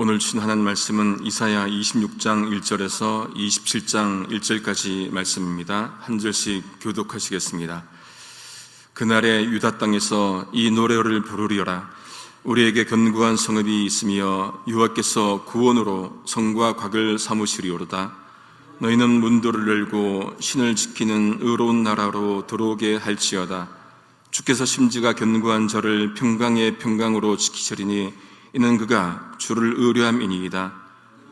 오늘 주신 하나님 말씀은 이사야 26장 1절에서 27장 1절까지 말씀입니다. 한 절씩 교독하시겠습니다. 그날에 유다 땅에서 이 노래를 부르리어라. 우리에게 견고한 성읍이 있으며 여호와께서 구원으로 성과 곽을 삼으시리오로다. 너희는 문도를 열고 신을 지키는 의로운 나라로 들어오게 할지어다. 주께서 심지가 견고한 저를 평강의 평강으로 지키시리니 이는 그가 주를 의뢰함이니이다.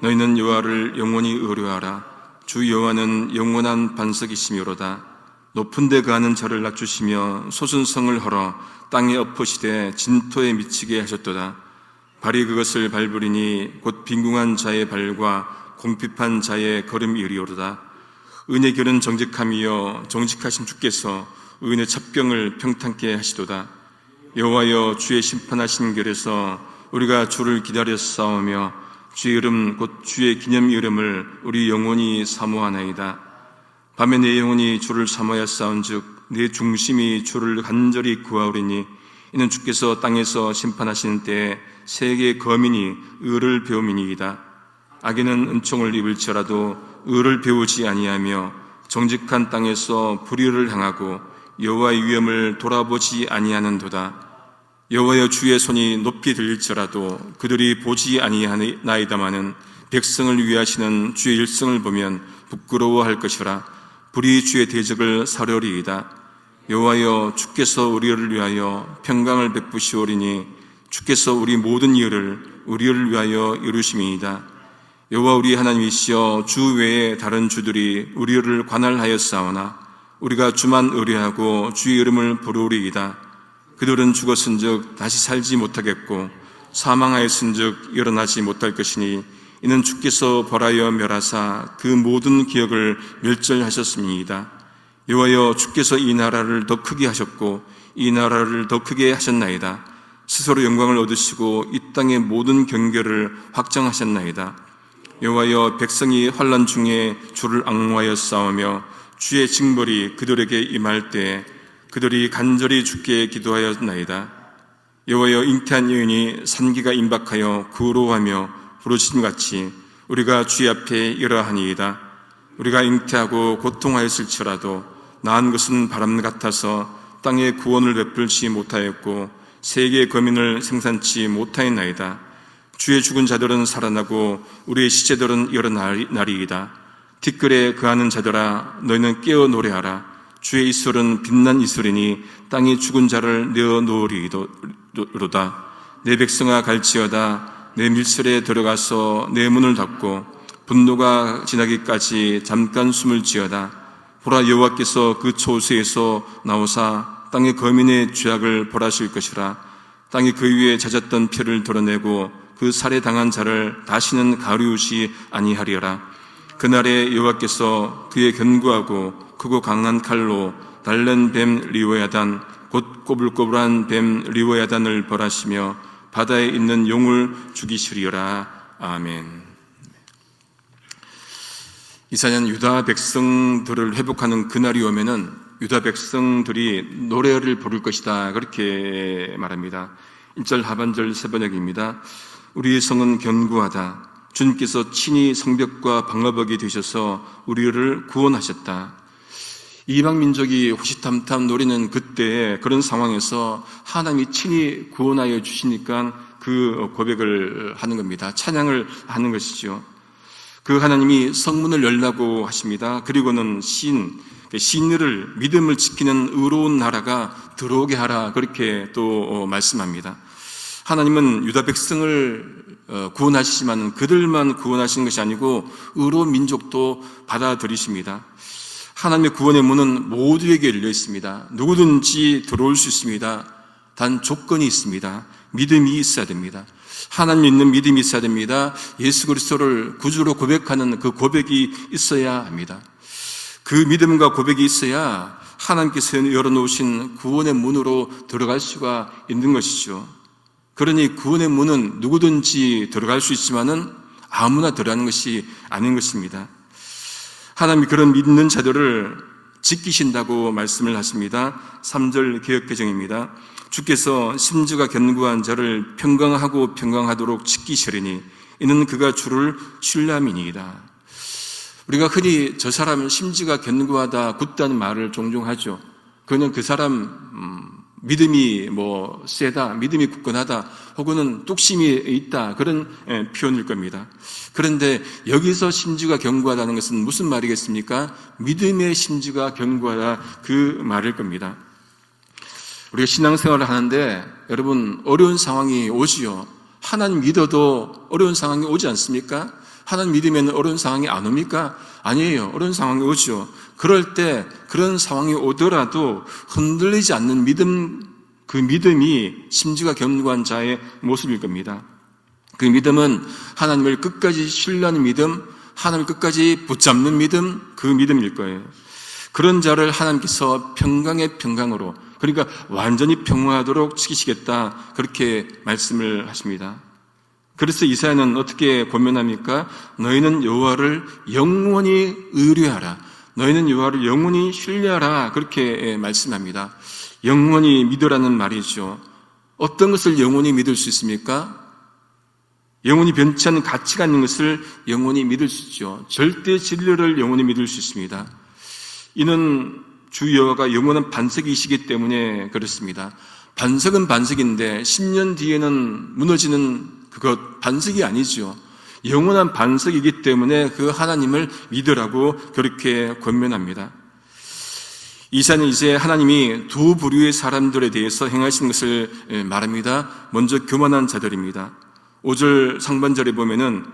너희는 여호와를 영원히 의뢰하라. 주 여호와는 영원한 반석이시미로다. 높은 데 거하는 자를 낮추시며 소순성을 헐어 땅에 엎으시되 진토에 미치게 하셨도다. 발이 그것을 밟으리니 곧 빈궁한 자의 발과 공핍한 자의 걸음이리오로다. 은의 길은 정직함이여 정직하신 주께서 의인의 첩경을 평탄케 하시도다. 여호와여, 주의 심판하신 길에서 우리가 주를 기다렸사오며 주의 이름 곧 주의 기념 이름을 우리 영원히 사모하나이다. 밤에 내 영혼이 주를 사모하였사온즉 내 중심이 주를 간절히 구하오리니 이는 주께서 땅에서 심판하시는 때에 세계의 거민이 의를 배움이니이다. 악인은 은총을 입을지라도 의를 배우지 아니하며 정직한 땅에서 불의를 행하고 여호와의 위엄을 돌아보지 아니하는도다. 여호와여, 주의 손이 높이 들릴지라도 그들이 보지 아니하나이다마는 백성을 위하시는 주의 일성을 보면 부끄러워할 것이라. 불이 주의 대적을 사려리이다. 여호와여, 주께서 우리를 위하여 평강을 베푸시오리니 주께서 우리 모든 일을 우리를 위하여 이루심이이다. 여호와 우리 하나님이시여, 주 외에 다른 주들이 우리를 관할하였사오나 우리가 주만 의뢰하고 주의 이름을 부르리이다. 그들은 죽었은즉 다시 살지 못하겠고 사망하였은즉 일어나지 못할 것이니 이는 주께서 벌하여 멸하사 그 모든 기억을 멸절하셨습니다. 여호와여, 주께서 이 나라를 더 크게 하셨고 이 나라를 더 크게 하셨나이다. 스스로 영광을 얻으시고 이 땅의 모든 경계를 확정하셨나이다. 여호와여, 백성이 환난 중에 주를 앙모하여 싸우며 주의 징벌이 그들에게 임할 때에 그들이 간절히 주께 기도하였나이다. 여호와여, 잉태한 여인이 산기가 임박하여 구로하며 부르심같이 우리가 주의 앞에 이러하니이다. 우리가 잉태하고 고통하였을지라도 낳은 것은 바람 같아서 땅에 구원을 베풀지 못하였고 세계의 거민을 생산치 못하였나이다. 주의 죽은 자들은 살아나고 우리의 시체들은 일어나리이다. 티끌에 거하는 자들아, 너희는 깨어 노래하라. 주의 이슬은 빛난 이슬이니 땅이 죽은 자를 내어 놓으리로다. 내 백성아, 갈지어다. 내 밀실에 들어가서 내 문을 닫고 분노가 지나기까지 잠깐 숨을 지어다. 보라, 여호와께서 그 초소에서 나오사 땅의 거민의 죄악을 벌하실 것이라. 땅이 그 위에 잦았던 피를 드러내고 그 살해당한 자를 다시는 가리우시 아니하리라. 그날에 여호와께서 그의 견고하고 크고 강한 칼로 달랜 뱀 리오야단 곧 꼬불꼬불한 뱀 리오야단을 벌하시며 바다에 있는 용을 죽이시리라. 아멘. 이사야는 유다 백성들을 회복하는 그날이 오면은 유다 백성들이 노래를 부를 것이다, 그렇게 말합니다. 1절 하반절 세 번역입니다. 우리의 성은 견고하다. 주님께서 친히 성벽과 방어벽이 되셔서 우리를 구원하셨다. 이방 민족이 호시탐탐 노리는 그때 그런 상황에서 하나님이 친히 구원하여 주시니까 그 고백을 하는 겁니다. 찬양을 하는 것이죠. 그 하나님이 성문을 열라고 하십니다. 그리고는 신의를 믿음을 지키는 의로운 나라가 들어오게 하라, 그렇게 또 말씀합니다. 하나님은 유다 백성을 구원하시지만 그들만 구원하시는 것이 아니고 의로운 민족도 받아들이십니다. 하나님의 구원의 문은 모두에게 열려 있습니다. 누구든지 들어올 수 있습니다. 단 조건이 있습니다. 믿음이 있어야 됩니다. 하나님 믿는 믿음이 있어야 됩니다. 예수 그리스도를 구주로 고백하는 그 고백이 있어야 합니다. 그 믿음과 고백이 있어야 하나님께서 열어놓으신 구원의 문으로 들어갈 수가 있는 것이죠. 그러니 구원의 문은 누구든지 들어갈 수 있지만은 아무나 들어가는 것이 아닌 것입니다. 하나님이 그런 믿는 자들을 지키신다고 말씀을 하십니다. 3절 개역개정입니다. 주께서 심지가 견고한 자를 평강하고 평강하도록 지키시리니 이는 그가 주를 신뢰함이니이다. 우리가 흔히 저 사람은 심지가 견고하다, 굳다는 말을 종종 하죠. 그는 그 사람 믿음이 세다, 믿음이 굳건하다, 혹은 뚝심이 있다, 그런 표현일 겁니다. 그런데 여기서 심지가 견고하다는 것은 무슨 말이겠습니까? 믿음의 심지가 견고하다, 그 말일 겁니다. 우리가 신앙생활을 하는데 여러분, 어려운 상황이 오지요. 하나님 믿어도 어려운 상황이 오지 않습니까? 하나님 믿으면 어려운 상황이 안 옵니까? 아니에요. 어려운 상황이 오죠. 그럴 때 그런 상황이 오더라도 흔들리지 않는 믿음, 그 믿음이 심지가 견고한 자의 모습일 겁니다. 그 믿음은 하나님을 끝까지 신뢰하는 믿음, 하나님을 끝까지 붙잡는 믿음, 그 믿음일 거예요. 그런 자를 하나님께서 평강의 평강으로, 그러니까 완전히 평화하도록 지키시겠다, 그렇게 말씀을 하십니다. 그래서 이사야는 어떻게 권면합니까? 너희는 여호와를 영원히 의뢰하라. 너희는 여호와를 영원히 신뢰하라. 그렇게 말씀합니다. 영원히 믿으라는 말이죠. 어떤 것을 영원히 믿을 수 있습니까? 영원히 변치 않는 가치가 있는 것을 영원히 믿을 수 있죠. 절대 진리를 영원히 믿을 수 있습니다. 이는 주 여호와가 영원한 반석이시기 때문에 그렇습니다. 반석은 반석인데 10년 뒤에는 무너지는 그것 반석이 아니죠. 영원한 반석이기 때문에 그 하나님을 믿으라고 그렇게 권면합니다. 이사야는 이제 하나님이 두 부류의 사람들에 대해서 행하신 것을 말합니다. 먼저 교만한 자들입니다. 5절 상반절에 보면은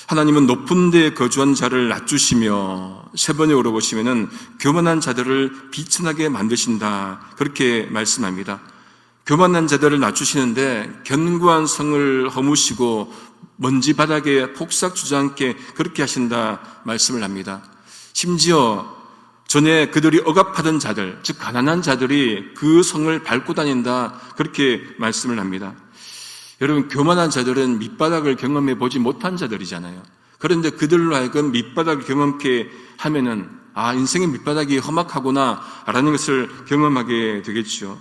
하나님은 높은 데 거주한 자를 낮추시며, 세 번에 오르보시면은 교만한 자들을 비천하게 만드신다, 그렇게 말씀합니다. 교만한 자들을 낮추시는데 견고한 성을 허무시고 먼지 바닥에 폭삭 주저앉게 그렇게 하신다 말씀을 합니다. 심지어 전에 그들이 억압하던 자들, 즉 가난한 자들이 그 성을 밟고 다닌다, 그렇게 말씀을 합니다. 여러분, 교만한 자들은 밑바닥을 경험해 보지 못한 자들이잖아요. 그런데 그들로 하여금 밑바닥을 경험케 하면은 인생의 밑바닥이 험악하구나 라는 것을 경험하게 되겠죠.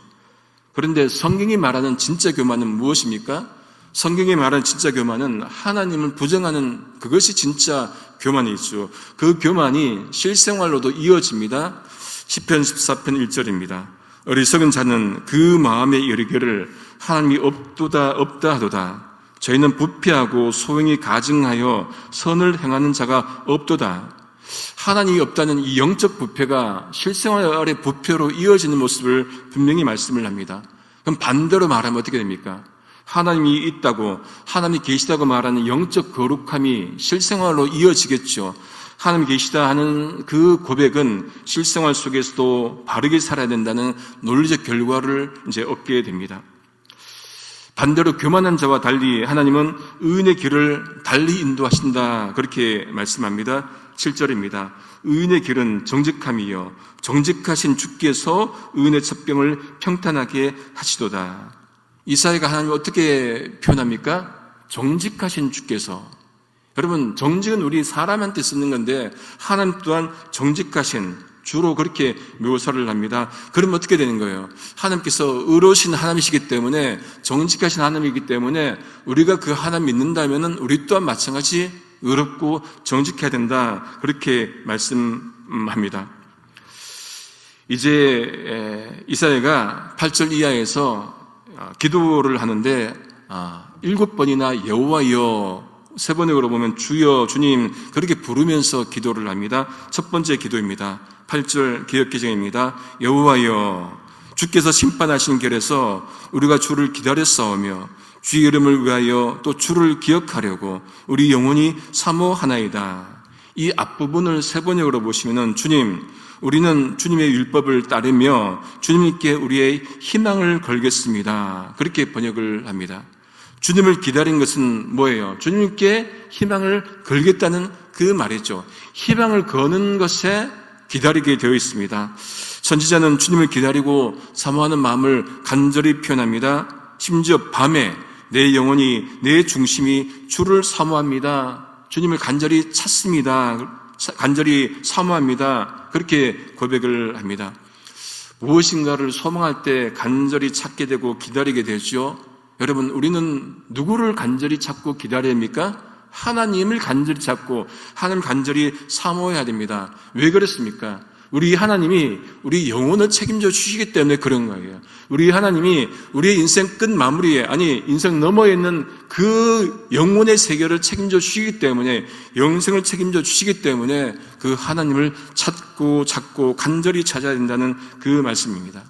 그런데 성경이 말하는 진짜 교만은 무엇입니까? 성경이 말하는 진짜 교만은 하나님을 부정하는 그것이 진짜 교만이죠. 그 교만이 실생활로도 이어집니다. 시편 14편 1절입니다. 어리석은 자는 그 마음에 이르기를 하나님이 없다 하도다. 저희는 부패하고 소용이 가증하여 선을 행하는 자가 없도다. 하나님이 없다는 이 영적 부패가 실생활의 부패로 이어지는 모습을 분명히 말씀을 합니다. 그럼 반대로 말하면 어떻게 됩니까? 하나님이 있다고, 하나님이 계시다고 말하는 영적 거룩함이 실생활로 이어지겠죠. 하나님이 계시다 하는 그 고백은 실생활 속에서도 바르게 살아야 된다는 논리적 결과를 이제 얻게 됩니다. 반대로 교만한 자와 달리 하나님은 의인의 길을 달리 인도하신다, 그렇게 말씀합니다. 7절입니다. 의인의 길은 정직함이요 정직하신 주께서 의인의 첩병을 평탄하게 하시도다. 이사야가 하나님을 어떻게 표현합니까? 정직하신 주께서. 여러분, 정직은 우리 사람한테 쓰는 건데 하나님 또한 정직하신 주로 그렇게 묘사를 합니다. 그러면 어떻게 되는 거예요? 하나님께서 의로우신 하나님이시기 때문에, 정직하신 하나님이기 때문에 우리가 그 하나님 믿는다면 우리 또한 마찬가지 의롭고 정직해야 된다, 그렇게 말씀합니다. 이제 이사야가 8절 이하에서 기도를 하는데 7번이나 여호와여, 3번에 걸어보면 주여, 주님, 그렇게 부르면서 기도를 합니다. 첫 번째 기도입니다. 8절 개역개정입니다. 여호와여, 주께서 심판하신 결에서 우리가 주를 기다렸사오며 주의 이름을 위하여 또 주를 기억하려고 우리 영혼이 사모하나이다. 이 앞부분을 3번에 걸어보시면 주님, 우리는 주님의 율법을 따르며 주님께 우리의 희망을 걸겠습니다, 그렇게 번역을 합니다. 주님을 기다린 것은 뭐예요? 주님께 희망을 걸겠다는 그 말이죠. 희망을 거는 것에 기다리게 되어 있습니다. 선지자는 주님을 기다리고 사모하는 마음을 간절히 표현합니다. 심지어 밤에 내 영혼이, 내 중심이 주를 사모합니다. 주님을 간절히 찾습니다. 간절히 사모합니다. 그렇게 고백을 합니다. 무엇인가를 소망할 때 간절히 찾게 되고 기다리게 되죠. 여러분, 우리는 누구를 간절히 찾고 기다려야 합니까? 하나님을 간절히 찾고 하나님 간절히 사모해야 됩니다. 왜 그렇습니까? 우리 하나님이 우리 영혼을 책임져 주시기 때문에 그런 거예요. 우리 하나님이 우리의 인생 끝 마무리에, 아니 인생 너머에 있는 그 영혼의 세계를 책임져 주시기 때문에, 영생을 책임져 주시기 때문에 그 하나님을 찾고 간절히 찾아야 된다는 그 말씀입니다.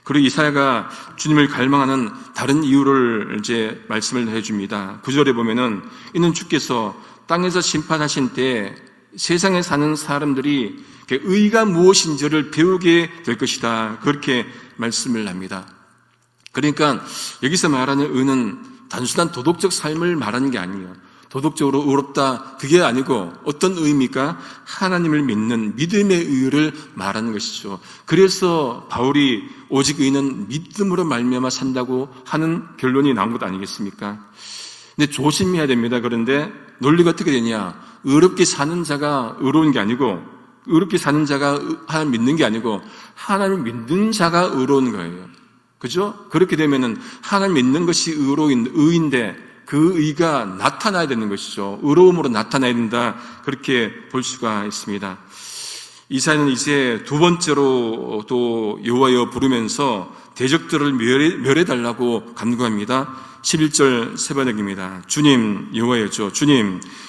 그리고 이사야가 주님을 갈망하는 다른 이유를 이제 말씀을 해줍니다. 9절에 보면은 이는 주께서 땅에서 심판하신 때 세상에 사는 사람들이 의가 무엇인지를 배우게 될 것이다. 그렇게 말씀을 합니다. 그러니까 여기서 말하는 의는 단순한 도덕적 삶을 말하는 게 아니에요. 도덕적으로 의롭다, 그게 아니고 어떤 의입니까? 하나님을 믿는 믿음의 의를 말하는 것이죠. 그래서 바울이 오직 의는 믿음으로 말미암아 산다고 하는 결론이 나온 것 아니겠습니까? 근데 조심해야 됩니다. 그런데 논리가 어떻게 되냐? 의롭게 사는 자가 의로운 게 아니고, 의롭게 사는 자가 하나님 믿는 게 아니고 하나님을 믿는 자가 의로운 거예요. 그죠? 그렇게 되면은 하나님 믿는 것이 의인데 그 의가 나타나야 되는 것이죠. 의로움으로 나타나야 된다. 그렇게 볼 수가 있습니다. 이사야는 이제 두 번째로 또 여호와여 부르면서 대적들을 멸해달라고 간구합니다. 11절 세 번역입니다. 주님, 여호와여죠.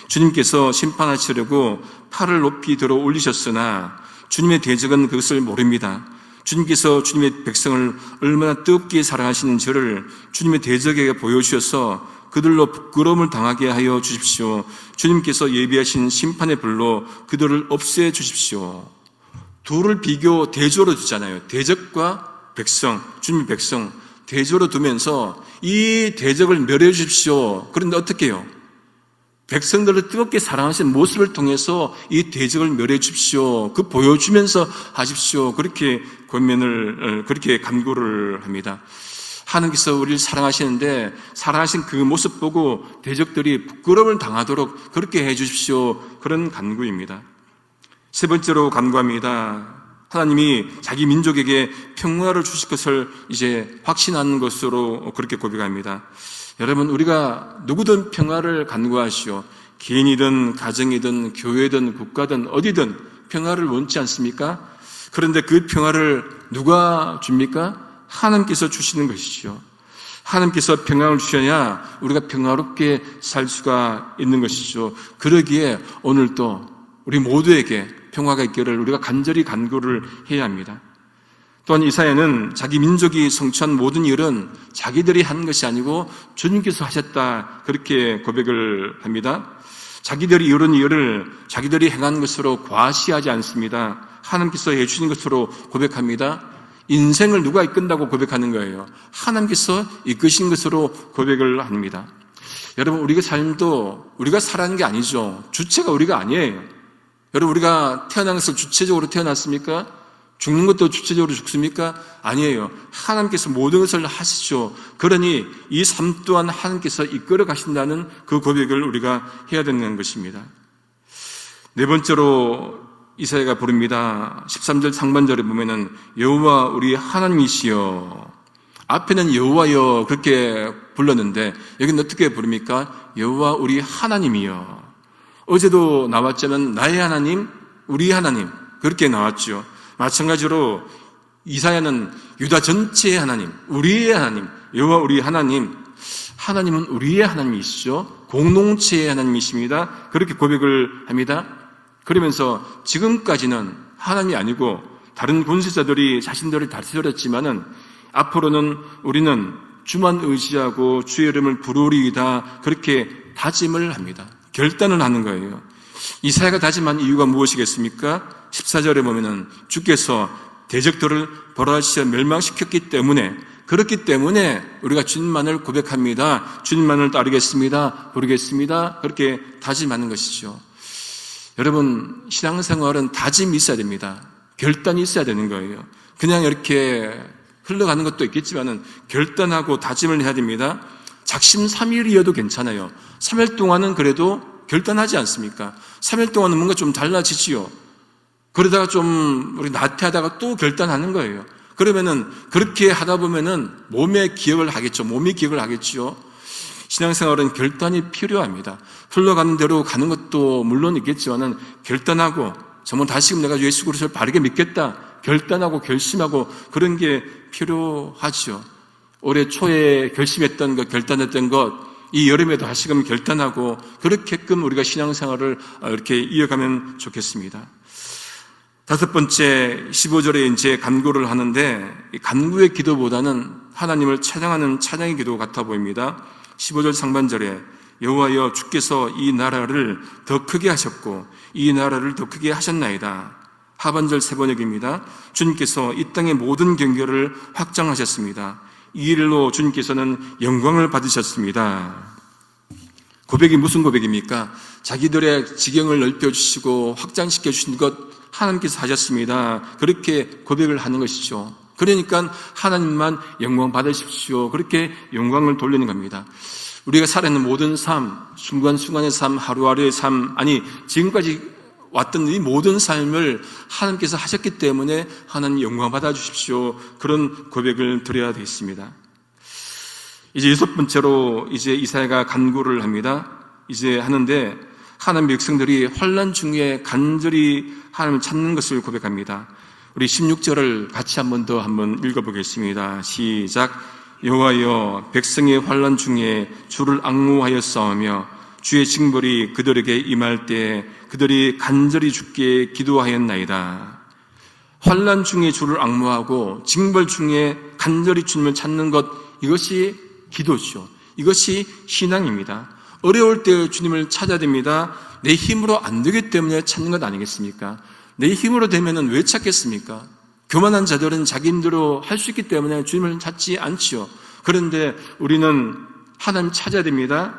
주님께서 심판하시려고 팔을 높이 들어 올리셨으나 주님의 대적은 그것을 모릅니다. 주님께서 주님의 백성을 얼마나 뜨겁게 사랑하시는지를 주님의 대적에게 보여주셔서 그들로 부끄러움을 당하게 하여 주십시오. 주님께서 예비하신 심판의 불로 그들을 없애 주십시오. 둘을 대조로 두잖아요. 대적과 백성, 주님의 백성 대조로 두면서 이 대적을 멸해 주십시오. 그런데 어떻게 해요? 백성들을 뜨겁게 사랑하신 모습을 통해서 이 대적을 멸해 주십시오. 그 보여주면서 하십시오. 그렇게 그렇게 간구를 합니다. 하나님께서 우리를 사랑하시는데 사랑하신 그 모습 보고 대적들이 부끄러움을 당하도록 그렇게 해 주십시오. 그런 간구입니다. 세 번째로 간구합니다. 하나님이 자기 민족에게 평화를 주실 것을 이제 확신하는 것으로 그렇게 고백합니다. 여러분, 우리가 누구든 평화를 간구하시오. 개인이든 가정이든 교회든 국가든 어디든 평화를 원치 않습니까? 그런데 그 평화를 누가 줍니까? 하나님께서 주시는 것이죠. 하나님께서 평강을 주셔야 우리가 평화롭게 살 수가 있는 것이죠. 그러기에 오늘도 우리 모두에게 평화가 있기를 우리가 간절히 간구를 해야 합니다. 또한 이사야는 자기 민족이 성취한 모든 일은 자기들이 한 것이 아니고 주님께서 하셨다, 그렇게 고백을 합니다. 자기들이 이룬 일을 자기들이 행한 것으로 과시하지 않습니다. 하나님께서 해주신 것으로 고백합니다. 인생을 누가 이끈다고 고백하는 거예요? 하나님께서 이끄신 것으로 고백을 합니다. 여러분, 우리의 삶도 우리가 살아가는 게 아니죠. 주체가 우리가 아니에요. 여러분, 우리가 태어난 것을 주체적으로 태어났습니까? 죽는 것도 주체적으로 죽습니까? 아니에요. 하나님께서 모든 것을 하시죠. 그러니 이 삶 또한 하나님께서 이끌어 가신다는 그 고백을 우리가 해야 되는 것입니다. 네 번째로 이사야가 부릅니다. 13절 상반절에 보면은 여호와 우리 하나님이시여. 앞에는 여호와여 그렇게 불렀는데 여기는 어떻게 부릅니까? 여호와 우리 하나님이여. 어제도 나왔지만 나의 하나님, 우리 하나님 그렇게 나왔죠. 마찬가지로 이사야는 유다 전체의 하나님, 우리의 하나님, 여호와 우리 하나님, 하나님은 우리의 하나님이시죠. 공동체의 하나님이십니다. 그렇게 고백을 합니다. 그러면서 지금까지는 하나님이 아니고 다른 권세자들이 자신들을 다스렸지만은 앞으로는 우리는 주만 의지하고 주의 이름을 부르리이다, 그렇게 다짐을 합니다. 결단을 하는 거예요. 이사야가 다짐한 이유가 무엇이겠습니까? 14절에 보면은 주께서 대적들을 벌하시어 멸망시켰기 때문에, 그렇기 때문에 우리가 주님만을 고백합니다. 주님만을 따르겠습니다. 부르겠습니다. 그렇게 다짐하는 것이죠. 여러분, 신앙생활은 다짐이 있어야 됩니다. 결단이 있어야 되는 거예요. 그냥 이렇게 흘러가는 것도 있겠지만은 결단하고 다짐을 해야 됩니다. 작심삼일이어도 괜찮아요. 3일 동안은 그래도 결단하지 않습니까? 3일 동안은 뭔가 좀 달라지지요. 그러다가 좀 우리 나태하다가 또 결단하는 거예요. 그러면은 그렇게 하다 보면은 몸이 기억을 하겠죠. 신앙생활은 결단이 필요합니다. 흘러가는 대로 가는 것도 물론 있겠지만은 결단하고 정말 다시금 내가 예수 그리스도를 바르게 믿겠다 결단하고 결심하고 그런 게 필요하죠. 올해 초에 결심했던 것, 결단했던 것, 이 여름에도 다시금 결단하고 그렇게끔 우리가 신앙생활을 이렇게 이어가면 좋겠습니다. 다섯 번째 15절에 이제 간구를 하는데 이 간구의 기도보다는 하나님을 찬양하는 찬양의 기도 같아 보입니다. 15절 상반절에 여호와여 주께서 이 나라를 더 크게 하셨고 이 나라를 더 크게 하셨나이다. 하반절 세 번역입니다. 주님께서 이 땅의 모든 경계를 확장하셨습니다. 이 일로 주님께서는 영광을 받으셨습니다. 고백이 무슨 고백입니까? 자기들의 지경을 넓혀주시고 확장시켜 주신 것 하나님께서 하셨습니다. 그렇게 고백을 하는 것이죠. 그러니까 하나님만 영광 받으십시오. 그렇게 영광을 돌리는 겁니다. 우리가 살아있는 모든 삶, 순간순간의 삶, 하루하루의 삶, 아니 지금까지 왔던 이 모든 삶을 하나님께서 하셨기 때문에 하나님 영광 받아주십시오. 그런 고백을 드려야 되겠습니다. 이제 여섯 번째로 이제 이사야가 간구를 합니다. 이제 하는데 하나님 백성들이 환난 중에 간절히 하나님을 찾는 것을 고백합니다. 우리 16절을 같이 한번 더 읽어보겠습니다. 시작. 여호와여 백성의 환난 중에 주를 앙무하여 싸우며 주의 징벌이 그들에게 임할 때 그들이 간절히 주께 기도하였나이다. 환난 중에 주를 앙무하고 징벌 중에 간절히 주님을 찾는 것, 이것이 기도죠. 이것이 신앙입니다. 어려울 때 주님을 찾아야 됩니다. 내 힘으로 안 되기 때문에 찾는 것 아니겠습니까? 내 힘으로 되면은 왜 찾겠습니까? 교만한 자들은 자기 힘대로 할 수 있기 때문에 주님을 찾지 않지요. 그런데 우리는 하나님 찾아야 됩니다.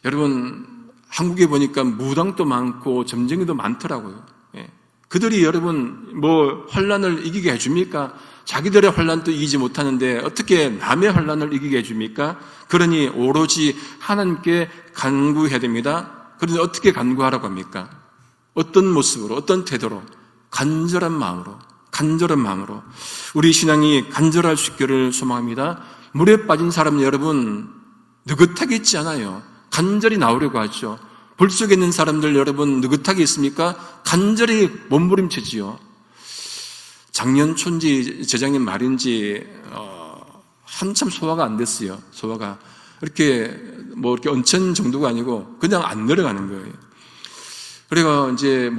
여러분, 한국에 보니까 무당도 많고 점쟁이도 많더라고요. 그들이 여러분 환난을 이기게 해줍니까? 자기들의 환난도 이기지 못하는데 어떻게 남의 환난을 이기게 해줍니까? 그러니 오로지 하나님께 간구해야 됩니다. 그런데 어떻게 간구하라고 합니까? 어떤 모습으로, 어떤 태도로? 간절한 마음으로. 우리 신앙이 간절할 수 있기를 소망합니다. 물에 빠진 사람 여러분 느긋하게 있지 않아요. 간절히 나오려고 하죠. 불 속에 있는 사람들 여러분 느긋하게 있습니까? 간절히 몸부림치지요. 작년 촌지 재작년 말인지 한참 소화가 안 됐어요. 소화가 이렇게 이렇게 언천 정도가 아니고 그냥 안 내려가는 거예요. 그래가 이제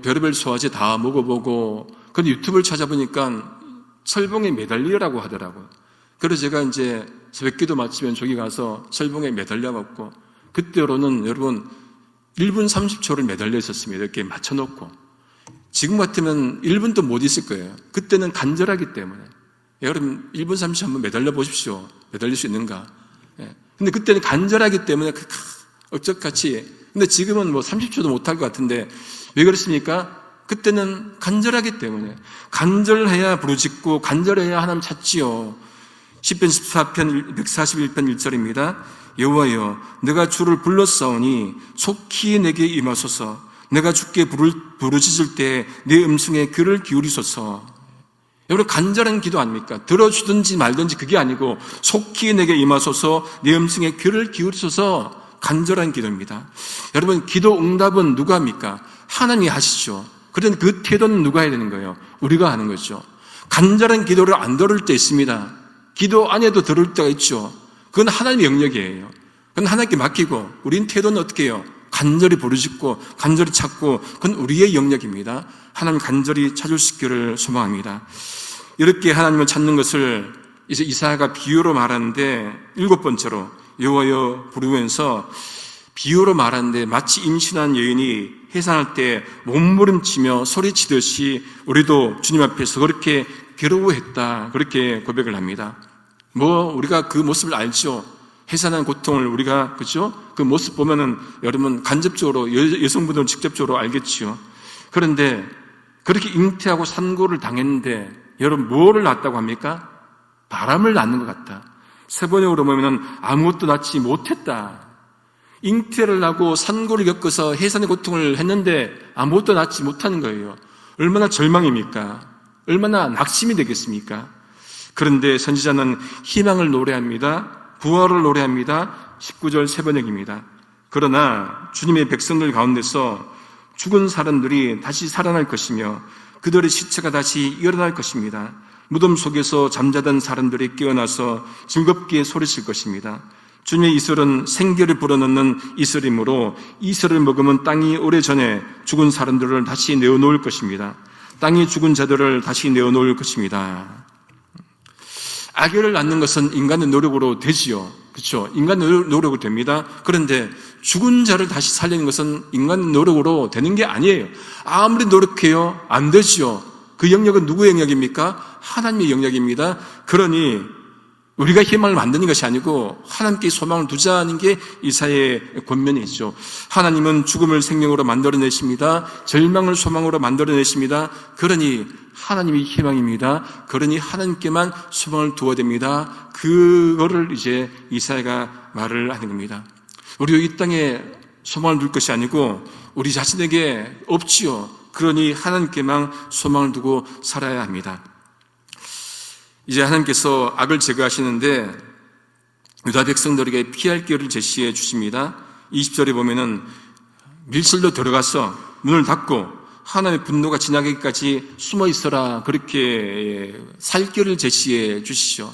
별의별 소화제 다 먹어보고 근데 유튜브를 찾아보니까 철봉에 매달리라고 하더라고요. 그래서 제가 이제 새벽기도 마치면 저기 가서 철봉에 매달려갖고 그때로는 여러분 1분 30초를 매달려 있었습니다. 이렇게 맞춰놓고. 지금 같으면 1분도 못 있을 거예요. 그때는 간절하기 때문에. 여러분 1분 30초 한번 매달려 보십시오. 매달릴 수 있는가. 근데 그때는 간절하기 때문에 억적같이. 근데 지금은 30초도 못할 것 같은데 왜 그렇습니까? 그때는 간절하기 때문에. 간절해야 부르짖고 간절해야 하나님 찾지요. 시편 14편 141편 1절입니다. 여호와여 내가 주를 불렀사오니 속히 내게 임하소서. 내가 주께 부르짖을 때 내 음성에 귀를 기울이소서. 여러분 간절한 기도 아닙니까? 들어주든지 말든지 그게 아니고 속히 내게 임하소서. 내 음성에 귀를 기울이소서. 간절한 기도입니다. 여러분 기도 응답은 누가 합니까? 하나님이 하시죠. 그런데 그 태도는 누가 해야 되는 거예요? 우리가 하는 거죠. 간절한 기도를 안 들을 때 있습니다. 기도 안 해도 들을 때가 있죠. 그건 하나님의 영역이에요. 그건 하나님께 맡기고 우린 태도는 어떻게 해요? 간절히 부르짖고 간절히 찾고 그건 우리의 영역입니다. 하나님 간절히 찾을 수 있기를 소망합니다. 이렇게 하나님을 찾는 것을 이제 이사야가 비유로 말하는데 일곱 번째로 여호와여 부르면서 비유로 말하는데 마치 임신한 여인이 해산할 때 몸부림치며 소리치듯이 우리도 주님 앞에서 그렇게 괴로워했다. 그렇게 고백을 합니다. 우리가 그 모습을 알죠. 해산한 고통을 우리가, 그죠? 그 모습 보면은 여러분 간접적으로, 여성분들은 직접적으로 알겠지요. 그런데 그렇게 잉태하고 산고를 당했는데 여러분 뭐를 낳았다고 합니까? 바람을 낳는 것 같다. 세번역으로 보면은 아무것도 낳지 못했다. 잉태를 하고 산고를 겪어서 해산의 고통을 했는데 아무것도 낳지 못하는 거예요. 얼마나 절망입니까? 얼마나 낙심이 되겠습니까? 그런데 선지자는 희망을 노래합니다. 부활을 노래합니다. 19절 세 번역입니다. 그러나 주님의 백성들 가운데서 죽은 사람들이 다시 살아날 것이며 그들의 시체가 다시 일어날 것입니다. 무덤 속에서 잠자던 사람들이 깨어나서 즐겁게 소리칠 것입니다. 주님의 이슬은 생기를 불어넣는 이슬이므로 이슬을 먹으면 땅이 오래전에 죽은 사람들을 다시 내어놓을 것입니다. 땅이 죽은 자들을 다시 내어놓을 것입니다. 아기를 낳는 것은 인간의 노력으로 되지요. 그렇죠? 인간의 노력으로 됩니다. 그런데 죽은 자를 다시 살리는 것은 인간의 노력으로 되는 게 아니에요. 아무리 노력해요, 안 되지요. 그 영역은 누구의 영역입니까? 하나님의 영역입니다. 그러니 우리가 희망을 만드는 것이 아니고 하나님께 소망을 두자는 게 이사야의 권면이죠. 하나님은 죽음을 생명으로 만들어내십니다. 절망을 소망으로 만들어내십니다. 그러니 하나님이 희망입니다. 그러니 하나님께만 소망을 두어야 됩니다. 그거를 이제 이사야가 말을 하는 겁니다. 우리가 이 땅에 소망을 둘 것이 아니고 우리 자신에게 없지요. 그러니 하나님께만 소망을 두고 살아야 합니다. 이제 하나님께서 악을 제거하시는데 유다 백성들에게 피할 길을 제시해 주십니다. 20절에 보면은 밀실로 들어가서 문을 닫고 하나님의 분노가 지나가기까지 숨어 있어라, 그렇게 살 길을 제시해 주시죠.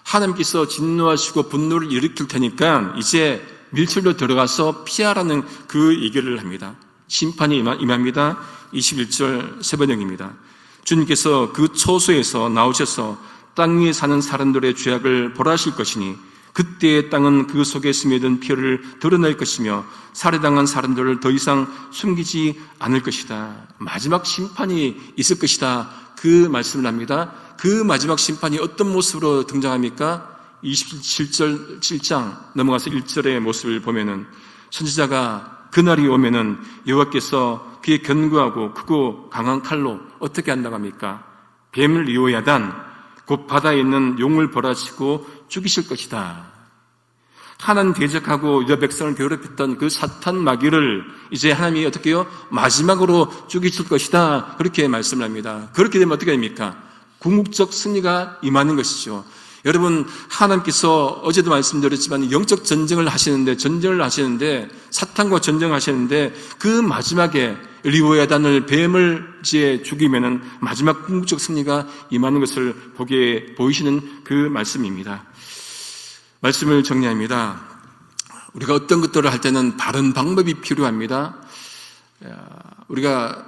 하나님께서 진노하시고 분노를 일으킬 테니까 이제 밀실로 들어가서 피하라는 그 얘기를 합니다. 심판이 임합니다. 21절 세 번역입니다. 주님께서 그 초소에서 나오셔서 땅 위에 사는 사람들의 죄악을 벌하실 것이니 그때의 땅은 그 속에 스며든 피를 드러낼 것이며 살해당한 사람들을 더 이상 숨기지 않을 것이다. 마지막 심판이 있을 것이다. 그 말씀을 합니다. 그 마지막 심판이 어떤 모습으로 등장합니까? 27장 넘어가서 1절의 모습을 보면은 선지자가 그날이 오면은 여호와께서 그의 견고하고 크고 강한 칼로 어떻게 한다고 합니까? 뱀을 리오야단 곧 바다에 있는 용을 벌하시고 죽이실 것이다. 하나님 대적하고 유다 백성을 괴롭혔던 그 사탄 마귀를 이제 하나님이 어떻게 해요? 마지막으로 죽이실 것이다. 그렇게 말씀을 합니다. 그렇게 되면 어떻게 됩니까? 궁극적 승리가 임하는 것이죠. 여러분, 하나님께서 어제도 말씀드렸지만 영적 전쟁을 하시는데 사탄과 전쟁하시는데 그 마지막에 리오야단을 뱀을 이제 죽이면은 마지막 궁극적 승리가 임하는 것을 보이시는 그 말씀입니다. 말씀을 정리합니다. 우리가 어떤 것들을 할 때는 바른 방법이 필요합니다. 우리가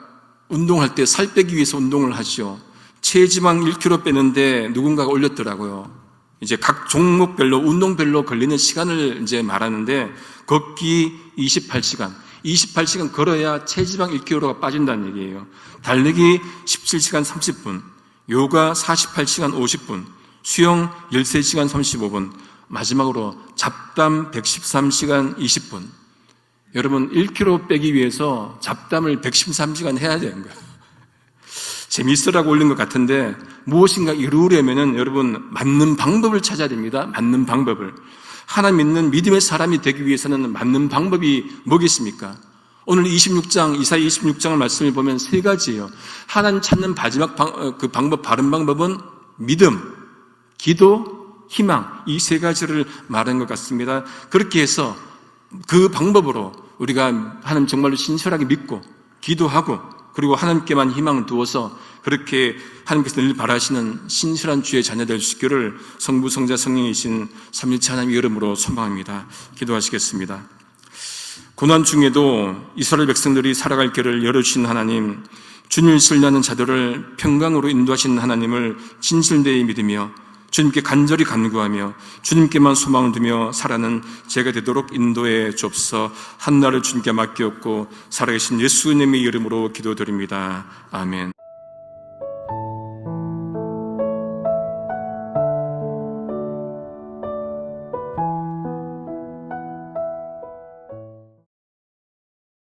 운동할 때 살 빼기 위해서 운동을 하죠. 체지방 1kg 빼는데 누군가가 올렸더라고요. 이제 각 종목별로 운동별로 걸리는 시간을 이제 말하는데 걷기 28시간 걸어야 체지방 1kg가 빠진다는 얘기예요. 달리기 17시간 30분, 요가 48시간 50분, 수영 13시간 35분, 마지막으로 잡담 113시간 20분. 여러분 1kg 빼기 위해서 잡담을 113시간 해야 되는 거예요. 재미있으라고 올린 것 같은데 무엇인가 이루려면은 여러분 맞는 방법을 찾아야 됩니다. 맞는 방법을. 하나님 믿는 믿음의 사람이 되기 위해서는 맞는 방법이 뭐겠습니까? 오늘 이사야 26장을 말씀을 보면 세 가지예요. 하나님 찾는 마지막 바른 방법은 믿음, 기도, 희망, 이 세 가지를 말한 것 같습니다. 그렇게 해서 그 방법으로 우리가 하나님 정말로 신실하게 믿고 기도하고 그리고 하나님께만 희망을 두어서 그렇게 하나님께서 늘 바라시는 신실한 주의 자녀 될 수 있기를 성부, 성자, 성령이신 삼위일체 하나님의 이름으로 소망합니다. 기도하시겠습니다. 고난 중에도 이스라엘 백성들이 살아갈 길을 열어주신 하나님, 주님을 신뢰하는 자들을 평강으로 인도하시는 하나님을 진실되이 믿으며 주님께 간절히 간구하며 주님께만 소망을 두며 살아가는 제가 되도록 인도해 주옵소서. 한나를 주님께 맡겼고 살아계신 예수님의 이름으로 기도드립니다. 아멘.